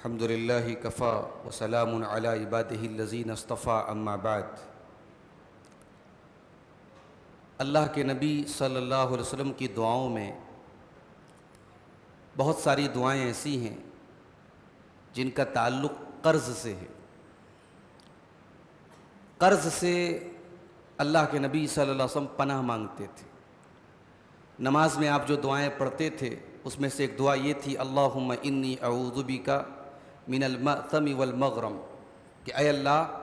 الحمد للہ کفا وسلام علی عبادہ الذین اصطفیٰ اما بعد۔ اللہ کے نبی صلی اللہ علیہ وسلم کی دعاؤں میں بہت ساری دعائیں ایسی ہیں جن کا تعلق قرض سے ہے۔ قرض سے اللہ کے نبی صلی اللہ علیہ وسلم پناہ مانگتے تھے۔ نماز میں آپ جو دعائیں پڑھتے تھے اس میں سے ایک دعا یہ تھی، اللہم انی اعوذ بک من المأثم والمغرم، کہ اے اللہ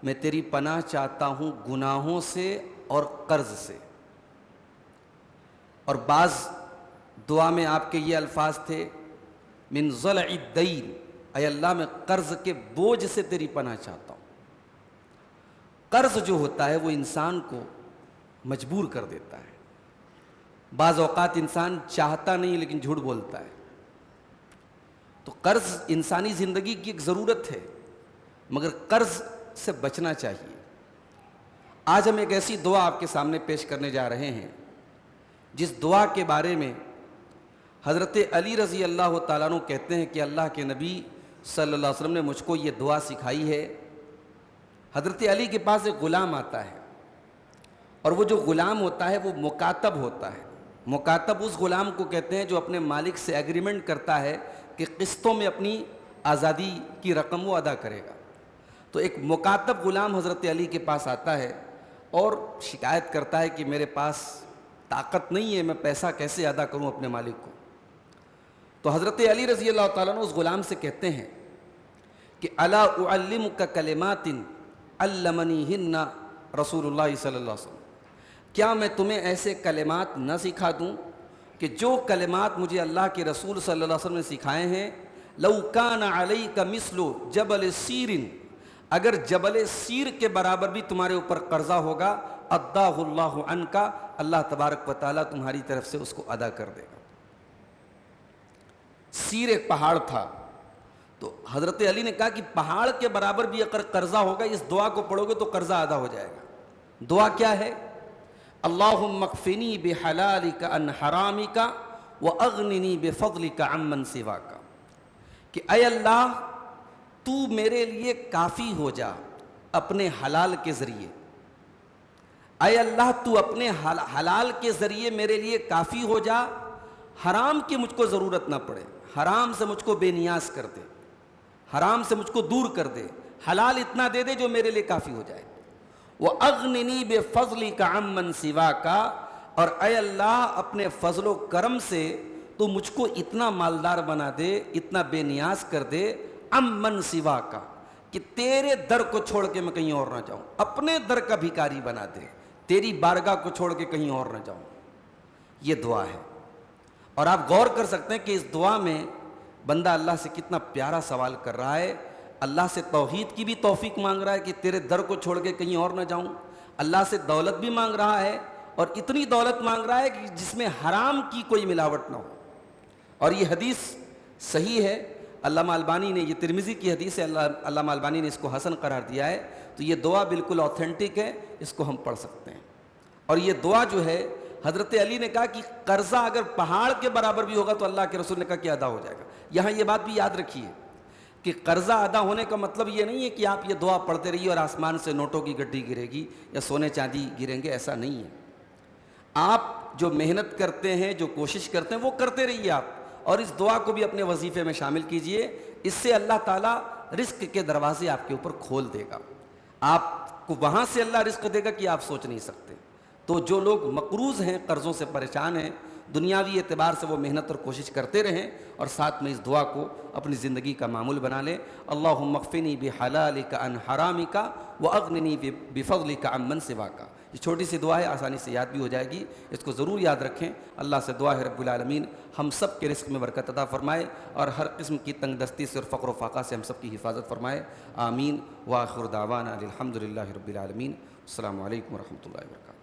میں تیری پناہ چاہتا ہوں گناہوں سے اور قرض سے۔ اور بعض دعا میں آپ کے یہ الفاظ تھے، من ضلع الدین، اے اللہ میں قرض کے بوجھ سے تیری پناہ چاہتا ہوں۔ قرض جو ہوتا ہے وہ انسان کو مجبور کر دیتا ہے۔ بعض اوقات انسان چاہتا نہیں لیکن جھوٹ بولتا ہے۔ تو قرض انسانی زندگی کی ایک ضرورت ہے، مگر قرض سے بچنا چاہیے۔ آج ہم ایک ایسی دعا آپ کے سامنے پیش کرنے جا رہے ہیں جس دعا کے بارے میں حضرت علی رضی اللہ تعالیٰ عنہ کہتے ہیں کہ اللہ کے نبی صلی اللہ علیہ وسلم نے مجھ کو یہ دعا سکھائی ہے۔ حضرت علی کے پاس ایک غلام آتا ہے، اور وہ جو غلام ہوتا ہے وہ مکاتب ہوتا ہے۔ مکاتب اس غلام کو کہتے ہیں جو اپنے مالک سے ایگریمنٹ کرتا ہے کہ قسطوں میں اپنی آزادی کی رقم وہ ادا کرے گا۔ تو ایک مکاتب غلام حضرت علی کے پاس آتا ہے اور شکایت کرتا ہے کہ میرے پاس طاقت نہیں ہے، میں پیسہ کیسے ادا کروں اپنے مالک کو۔ تو حضرت علی رضی اللہ تعالیٰ عنہ اس غلام سے کہتے ہیں کہ الا اعلمک کلمات علمنیہن رسول اللہ صلی اللہ علیہ وسلم، کیا میں تمہیں ایسے کلمات نہ سکھا دوں کہ جو کلمات مجھے اللہ کے رسول صلی اللہ علیہ وسلم نے سکھائے ہیں؟ لو کان علیک مثل جبل سیر، اگر جبل سیر کے برابر بھی تمہارے اوپر قرضہ ہوگا، اداہ اللہ عنک، اللہ تبارک و تعالیٰ تمہاری طرف سے اس کو ادا کر دے گا۔ سیر ایک پہاڑ تھا، تو حضرت علی نے کہا کہ پہاڑ کے برابر بھی اگر قرضہ ہوگا، اس دعا کو پڑھو گے تو قرضہ ادا ہو جائے گا۔ دعا کیا ہے؟ اللہم اکفنی بحلالک عن حرامک واغننی بفضلک عمن سواک، کہ اے اللہ تو میرے لیے کافی ہو جا اپنے حلال کے ذریعے۔ اے اللہ تو اپنے حلال کے ذریعے میرے لیے کافی ہو جا، حرام کی مجھ کو ضرورت نہ پڑے، حرام سے مجھ کو بے نیاز کر دے، حرام سے مجھ کو دور کر دے، حلال اتنا دے دے جو میرے لیے کافی ہو جائے۔ وَأَغْنِنِي بِفَضْلِكَ عَمَّنْ سِوَاكَ، اور اے اللہ اپنے فضل و کرم سے تو مجھ کو اتنا مالدار بنا دے، اتنا بے نیاز کر دے، عَمَّنْ سِوَاكَ، کہ تیرے در کو چھوڑ کے میں کہیں اور نہ جاؤں، اپنے در کا بھکاری بنا دے، تیری بارگاہ کو چھوڑ کے کہیں اور نہ جاؤں۔ یہ دعا ہے، اور آپ غور کر سکتے ہیں کہ اس دعا میں بندہ اللہ سے کتنا پیارا سوال کر رہا ہے۔ اللہ سے توحید کی بھی توفیق مانگ رہا ہے کہ تیرے در کو چھوڑ کے کہیں اور نہ جاؤں، اللہ سے دولت بھی مانگ رہا ہے، اور اتنی دولت مانگ رہا ہے کہ جس میں حرام کی کوئی ملاوٹ نہ ہو۔ اور یہ حدیث صحیح ہے، علامہ البانی نے، یہ ترمذی کی حدیث ہے، علامہ البانی نے اس کو حسن قرار دیا ہے۔ تو یہ دعا بالکل اوتھینٹک ہے، اس کو ہم پڑھ سکتے ہیں۔ اور یہ دعا جو ہے، حضرت علی نے کہا کہ قرضہ اگر پہاڑ کے برابر بھی ہوگا تو اللہ کے رسول نے کہا کہ ادا ہو جائے گا۔ یہاں یہ بات بھی یاد رکھیے کہ قرضہ ادا ہونے کا مطلب یہ نہیں ہے کہ آپ یہ دعا پڑھتے رہیے اور آسمان سے نوٹوں کی گڈی گرے گی یا سونے چاندی گریں گے، ایسا نہیں ہے۔ آپ جو محنت کرتے ہیں، جو کوشش کرتے ہیں، وہ کرتے رہیے آپ، اور اس دعا کو بھی اپنے وظیفے میں شامل کیجئے۔ اس سے اللہ تعالیٰ رزق کے دروازے آپ کے اوپر کھول دے گا، آپ کو وہاں سے اللہ رزق دے گا کہ آپ سوچ نہیں سکتے۔ تو جو لوگ مقروض ہیں، قرضوں سے پریشان ہیں، دنیاوی اعتبار سے وہ محنت اور کوشش کرتے رہیں، اور ساتھ میں اس دعا کو اپنی زندگی کا معمول بنا لیں۔ اللہم اکفنی بحلالک عن حرامک واغننی بفضلک عمن سواک۔ یہ چھوٹی سی دعا ہے، آسانی سے یاد بھی ہو جائے گی، اس کو ضرور یاد رکھیں۔ اللہ سے دعا ہے رب العالمین ہم سب کے رزق میں برکت عطا فرمائے، اور ہر قسم کی تنگ دستی سے اور فقر و فاقہ سے ہم سب کی حفاظت فرمائے، آمین۔ وآخر دعوانا الحمد للہ رب العالمین۔ السلام علیکم ورحمۃ اللہ وبرکاتہ۔